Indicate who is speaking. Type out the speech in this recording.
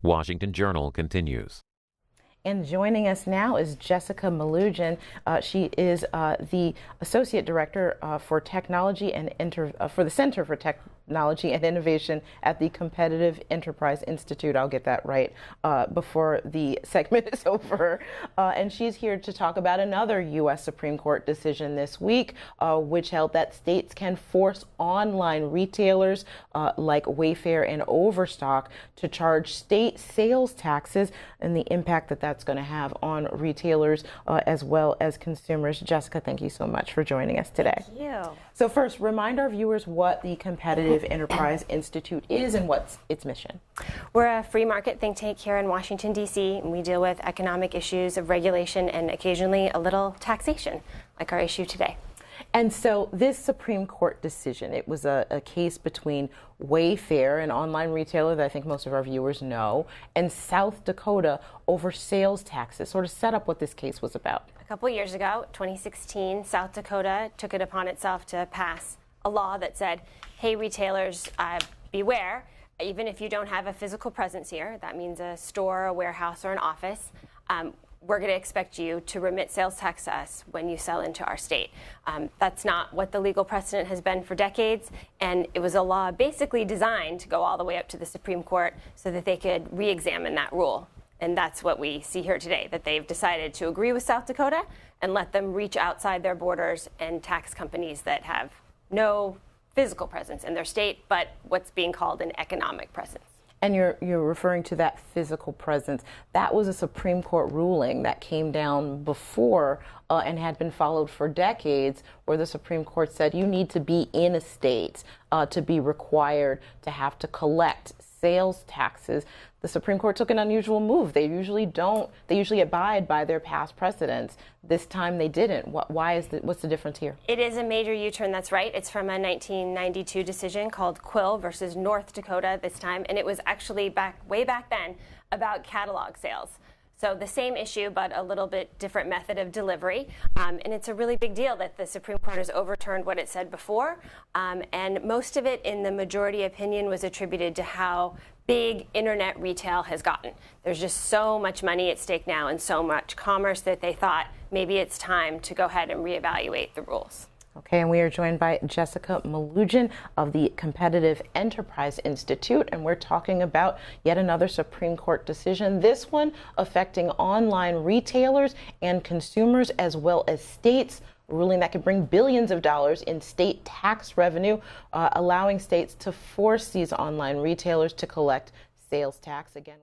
Speaker 1: Washington Journal continues.
Speaker 2: And joining us now is Jessica Melugin. She is the Associate Director for Technology and for the Center for Technology and Innovation at the Competitive Enterprise Institute. I'll get that right before the segment is over. And she's here to talk about another U.S. Supreme Court decision this week, which held that states can force online retailers like Wayfair and Overstock to charge state sales taxes, and the impact that that's going to have on retailers as well as consumers. Jessica, thank you so much for joining us today.
Speaker 3: Thank you.
Speaker 2: So first, remind our viewers what the Competitive Enterprise Institute is and what's its mission.
Speaker 3: We're a free market think tank here in Washington, D.C., and we deal with economic issues of regulation and occasionally a little taxation, like our issue today.
Speaker 2: And so this Supreme Court decision, it was a case between Wayfair, an online retailer that I think most of our viewers know, and South Dakota over sales taxes. Sort of set up what this case was about.
Speaker 3: A couple years ago, 2016, South Dakota took it upon itself to pass a law that said, hey, retailers, beware, even if you don't have a physical presence here, that means a store, a warehouse, or an office, we're going to expect you to remit sales tax to us when you sell into our state. That's not what the legal precedent has been for decades, and it was a law basically designed to go all the way up to the Supreme Court so that they could re-examine that rule. And that's what we see here today, that they've decided to agree with South Dakota and let them reach outside their borders and tax companies that have no physical presence in their state, but what's being called an economic presence.
Speaker 2: And you're referring to that physical presence. That was a Supreme Court ruling that came down before and had been followed for decades, where the Supreme Court said you need to be in a state to be required to have to collect sales taxes. The Supreme Court took an unusual move. They usually don't. They usually abide by their past precedents. This time they didn't. What's the difference here?
Speaker 3: It is a major U-turn, that's right. It's from a 1992 decision called Quill versus North Dakota this time, and it was actually way back then about catalog sales. So the same issue, but a little bit different method of delivery. And it's a really big deal that the Supreme Court has overturned what it said before. And most of it in the majority opinion was attributed to how big internet retail has gotten. There's just so much money at stake now and so much commerce that they thought maybe it's time to go ahead and reevaluate the rules.
Speaker 2: Okay, and we are joined by Jessica Melugin of the Competitive Enterprise Institute, and we're talking about yet another Supreme Court decision, this one affecting online retailers and consumers as well as states, a ruling that could bring billions of dollars in state tax revenue, allowing states to force these online retailers to collect sales tax. Again.